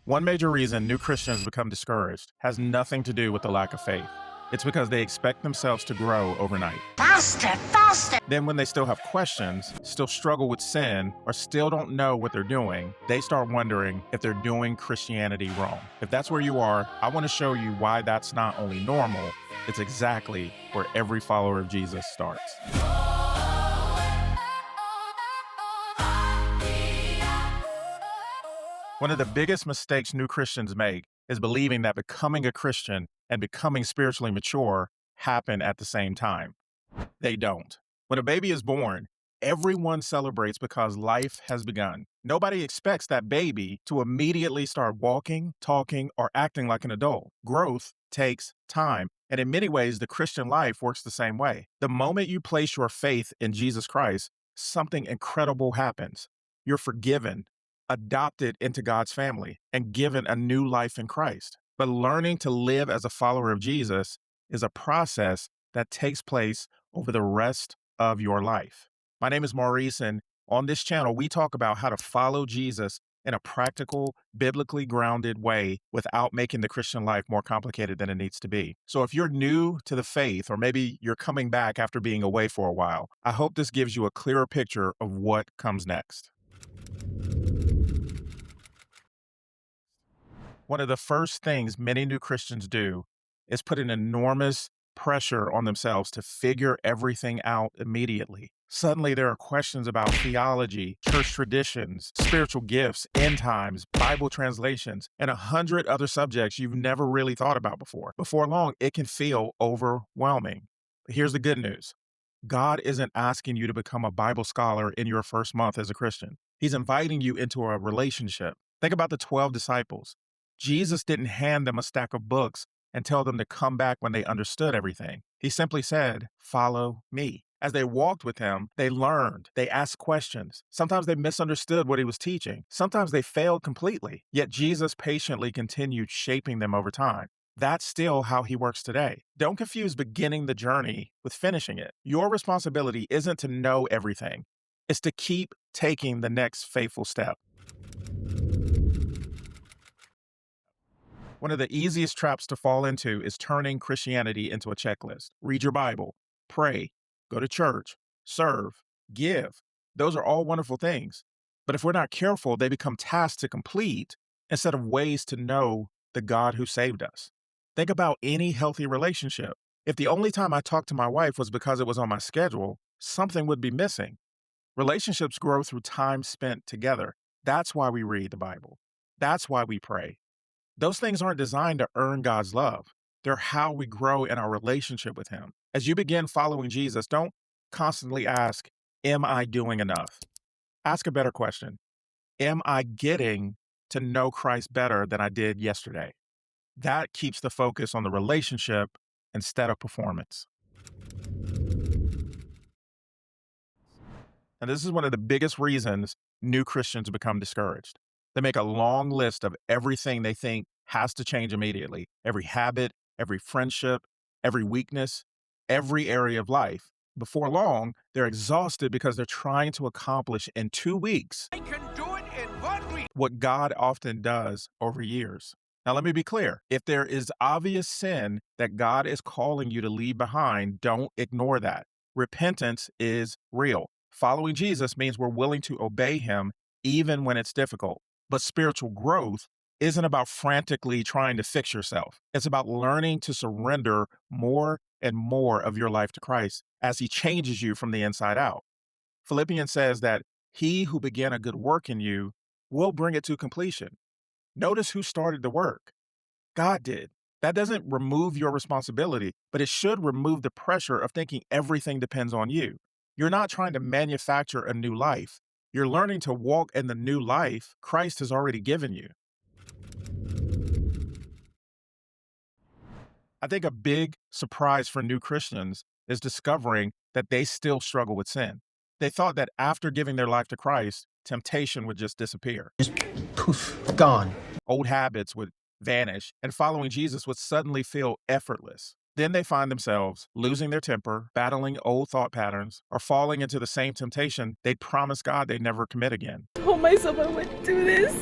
One major reason new Christians become discouraged has nothing to do with the lack of faith. It's because they expect themselves to grow overnight. Faster, faster! Then when they still have questions, still struggle with sin, or still don't know what they're doing, they start wondering if they're doing Christianity wrong. If that's where you are, I want to show you why that's not only normal, it's exactly where every follower of Jesus starts. One of the biggest mistakes new Christians make is believing that becoming a Christian and becoming spiritually mature happen at the same time. They don't. When a baby is born, everyone celebrates because life has begun. Nobody expects that baby to immediately start walking, talking, or acting like an adult. Growth takes time. And in many ways, the Christian life works the same way. The moment you place your faith in Jesus Christ, something incredible happens. You're forgiven, adopted into God's family, and given a new life in Christ. But learning to live as a follower of Jesus is a process that takes place over the rest of your life. My name is Maurice, and on this channel, we talk about how to follow Jesus in a practical, biblically grounded way without making the Christian life more complicated than it needs to be. So if you're new to the faith, or maybe you're coming back after being away for a while, I hope this gives you a clearer picture of what comes next. One of the first things many new Christians do is put an enormous pressure on themselves to figure everything out immediately. Suddenly, there are questions about theology, church traditions, spiritual gifts, end times, Bible translations, and 100 other subjects you've never really thought about before. Before long, it can feel overwhelming. But here's the good news. God isn't asking you to become a Bible scholar in your first month as a Christian. He's inviting you into a relationship. Think about the 12 disciples. Jesus didn't hand them a stack of books and tell them to come back when they understood everything. He simply said, "Follow me." As they walked with him, they learned, they asked questions. Sometimes they misunderstood what he was teaching. Sometimes they failed completely. Yet Jesus patiently continued shaping them over time. That's still how he works today. Don't confuse beginning the journey with finishing it. Your responsibility isn't to know everything. It's to keep taking the next faithful step. One of the easiest traps to fall into is turning Christianity into a checklist. Read your Bible, pray, go to church, serve, give. Those are all wonderful things. But if we're not careful, they become tasks to complete instead of ways to know the God who saved us. Think about any healthy relationship. If the only time I talked to my wife was because it was on my schedule, something would be missing. Relationships grow through time spent together. That's why we read the Bible. That's why we pray. Those things aren't designed to earn God's love. They're how we grow in our relationship with him. As you begin following Jesus, don't constantly ask, "Am I doing enough?" Ask a better question. Am I getting to know Christ better than I did yesterday? That keeps the focus on the relationship instead of performance. And this is one of the biggest reasons new Christians become discouraged. They make a long list of everything they think has to change immediately. Every habit, every friendship, every weakness, every area of life. Before long, they're exhausted because they're trying to accomplish in 2 weeks I can do it in 1 week! what God often does over years. Now, let me be clear. If there is obvious sin that God is calling you to leave behind, don't ignore that. Repentance is real. Following Jesus means we're willing to obey him even when it's difficult. But spiritual growth isn't about frantically trying to fix yourself. It's about learning to surrender more and more of your life to Christ as he changes you from the inside out. Philippians says that he who began a good work in you will bring it to completion. Notice who started the work. God did. That doesn't remove your responsibility, but it should remove the pressure of thinking everything depends on you. You're not trying to manufacture a new life. You're learning to walk in the new life Christ has already given you. I think a big surprise for new Christians is discovering that they still struggle with sin. They thought that after giving their life to Christ, temptation would just disappear. Poof, gone. Old habits would vanish, and following Jesus would suddenly feel effortless. Then they find themselves losing their temper, battling old thought patterns, or falling into the same temptation they'd promised God they'd never commit again. Told myself I wouldn't do this.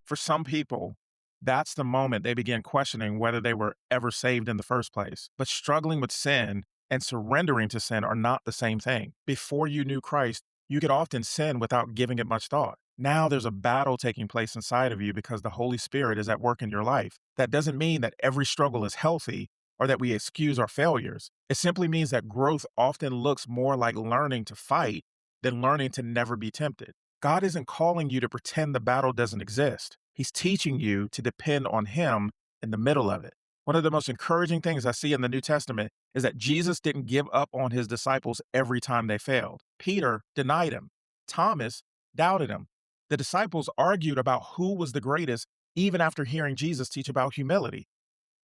For some people, That's the moment they begin questioning whether they were ever saved in the first place. But struggling with sin and surrendering to sin are not the same thing. Before you knew Christ, you could often sin without giving it much thought. Now there's a battle taking place inside of you because the Holy Spirit is at work in your life. That doesn't mean that every struggle is healthy or that we excuse our failures. It simply means that growth often looks more like learning to fight than learning to never be tempted. God isn't calling you to pretend the battle doesn't exist. He's teaching you to depend on Him in the middle of it. One of the most encouraging things I see in the New Testament is that Jesus didn't give up on His disciples every time they failed. Peter denied Him. Thomas doubted Him. The disciples argued about who was the greatest even after hearing Jesus teach about humility.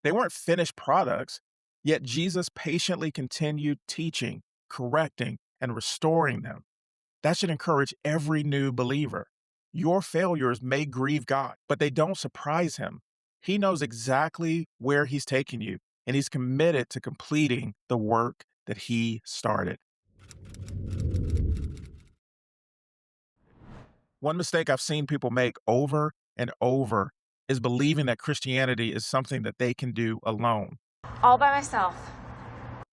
They weren't finished products, yet Jesus patiently continued teaching, correcting, and restoring them. That should encourage every new believer. Your failures may grieve God, but they don't surprise Him. He knows exactly where He's taking you, and He's committed to completing the work that He started. One mistake I've seen people make over and over is believing that Christianity is something that they can do alone. All by myself.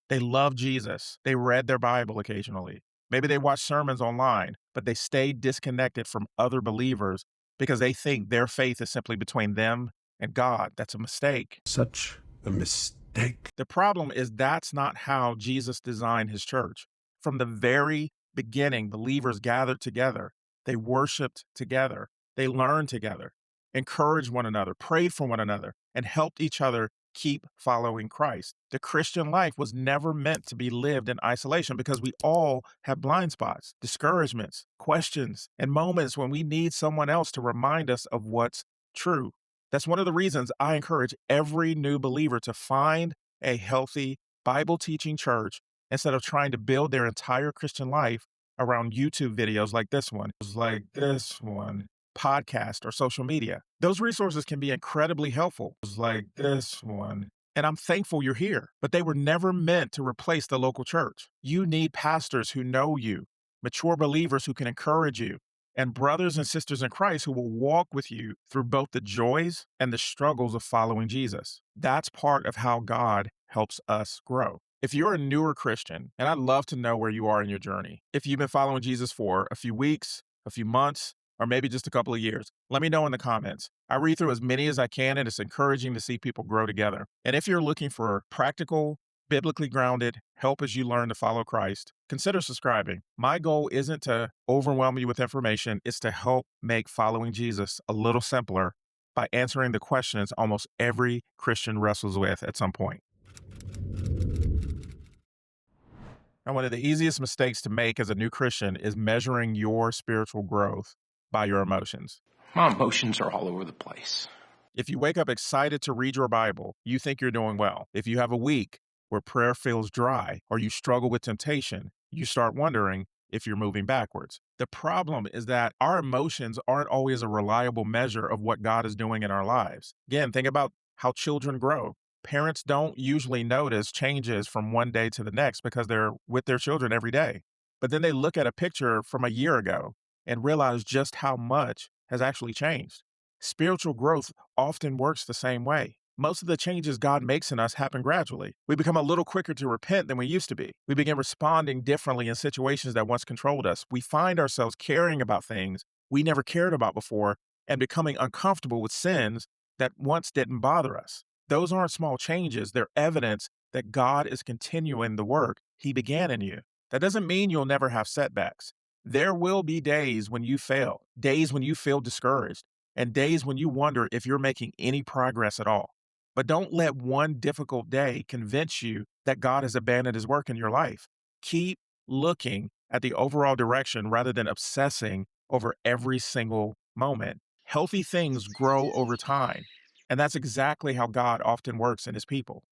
They love Jesus. They read their Bible occasionally. Maybe they watch sermons online, but they stay disconnected from other believers because they think their faith is simply between them and God. That's a mistake. Such a mistake. The problem is that's not how Jesus designed His church. From the very beginning, believers gathered together. They worshiped together. They learned together, encouraged one another, prayed for one another, and helped each other keep following Christ. The Christian life was never meant to be lived in isolation because we all have blind spots, discouragements, questions, and moments when we need someone else to remind us of what's true. That's one of the reasons I encourage every new believer to find a healthy Bible teaching church instead of trying to build their entire Christian life around YouTube videos like this one, podcast, or social media. Those resources can be incredibly helpful, like this one. And I'm thankful you're here, but they were never meant to replace the local church. You need pastors who know you, mature believers who can encourage you, and brothers and sisters in Christ who will walk with you through both the joys and the struggles of following Jesus. That's part of how God helps us grow. If you're a newer Christian, and I'd love to know where you are in your journey, if you've been following Jesus for a few weeks, a few months, or maybe just a couple of years, let me know in the comments. I read through as many as I can, and it's encouraging to see people grow together. And if you're looking for practical, biblically grounded help as you learn to follow Christ, consider subscribing. My goal isn't to overwhelm you with information, it's to help make following Jesus a little simpler by answering the questions almost every Christian wrestles with at some point. And one of the easiest mistakes to make as a new Christian is measuring your spiritual growth by your emotions. My emotions are all over the place. If you wake up excited to read your Bible, you think you're doing well. If you have a week where prayer feels dry or you struggle with temptation, you start wondering if you're moving backwards. The problem is that our emotions aren't always a reliable measure of what God is doing in our lives. Again, think about how children grow. Parents don't usually notice changes from one day to the next because they're with their children every day. But then they look at a picture from a year ago and realize just how much has actually changed. Spiritual growth often works the same way. Most of the changes God makes in us happen gradually. We become a little quicker to repent than we used to be. We begin responding differently in situations that once controlled us. We find ourselves caring about things we never cared about before and becoming uncomfortable with sins that once didn't bother us. Those aren't small changes. They're evidence that God is continuing the work He began in you. That doesn't mean you'll never have setbacks. There will be days when you fail, days when you feel discouraged, and days when you wonder if you're making any progress at all. But don't let one difficult day convince you that God has abandoned His work in your life. Keep looking at the overall direction rather than obsessing over every single moment. Healthy things grow over time, and that's exactly how God often works in His people.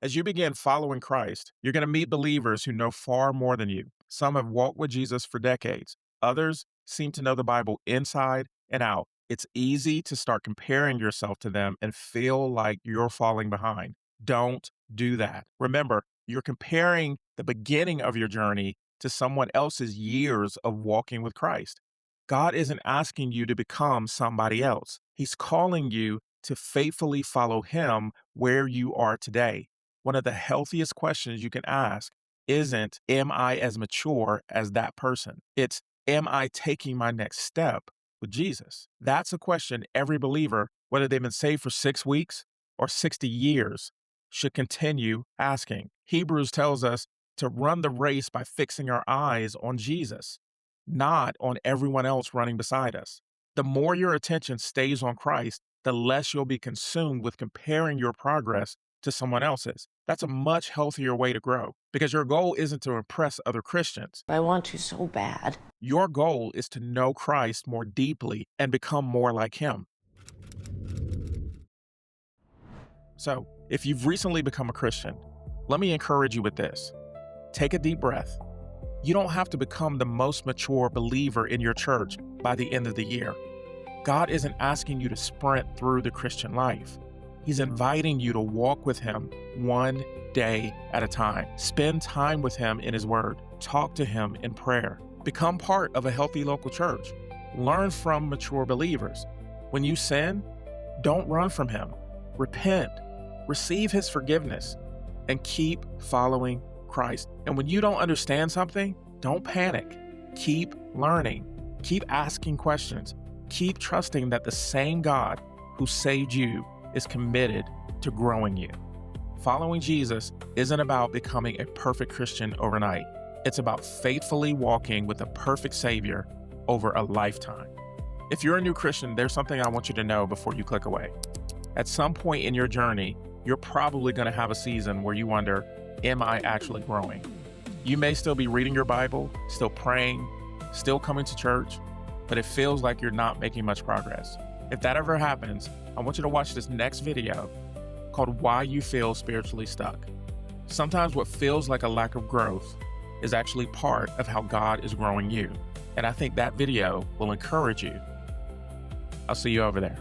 As you begin following Christ, you're going to meet believers who know far more than you. Some have walked with Jesus for decades. Others seem to know the Bible inside and out. It's easy to start comparing yourself to them and feel like you're falling behind. Don't do that. Remember, you're comparing the beginning of your journey to someone else's years of walking with Christ. God isn't asking you to become somebody else. He's calling you to faithfully follow Him where you are today. One of the healthiest questions you can ask isn't, am I as mature as that person? It's, am I taking my next step with Jesus? That's a question every believer, whether they've been saved for 6 weeks or 60 years, should continue asking. Hebrews tells us to run the race by fixing our eyes on Jesus, not on everyone else running beside us. The more your attention stays on Christ, the less you'll be consumed with comparing your progress to someone else's. That's a much healthier way to grow because your goal isn't to impress other Christians. I want to so bad. Your goal is to know Christ more deeply and become more like Him. So, if you've recently become a Christian, let me encourage you with this. Take a deep breath. You don't have to become the most mature believer in your church by the end of the year. God isn't asking you to sprint through the Christian life. He's inviting you to walk with Him one day at a time. Spend time with Him in His Word. Talk to Him in prayer. Become part of a healthy local church. Learn from mature believers. When you sin, don't run from Him. Repent. Receive His forgiveness and keep following Christ. And when you don't understand something, don't panic. Keep learning. Keep asking questions. Keep trusting that the same God who saved you is committed to growing you. Following Jesus isn't about becoming a perfect Christian overnight. It's about faithfully walking with a perfect Savior over a lifetime. If you're a new Christian, there's something I want you to know before you click away. At some point in your journey, you're probably going to have a season where you wonder, am I actually growing? You may still be reading your Bible, still praying, still coming to church, but it feels like you're not making much progress. If that ever happens, I want you to watch this next video called Why You Feel Spiritually Stuck. Sometimes what feels like a lack of growth is actually part of how God is growing you. And I think that video will encourage you. I'll see you over there.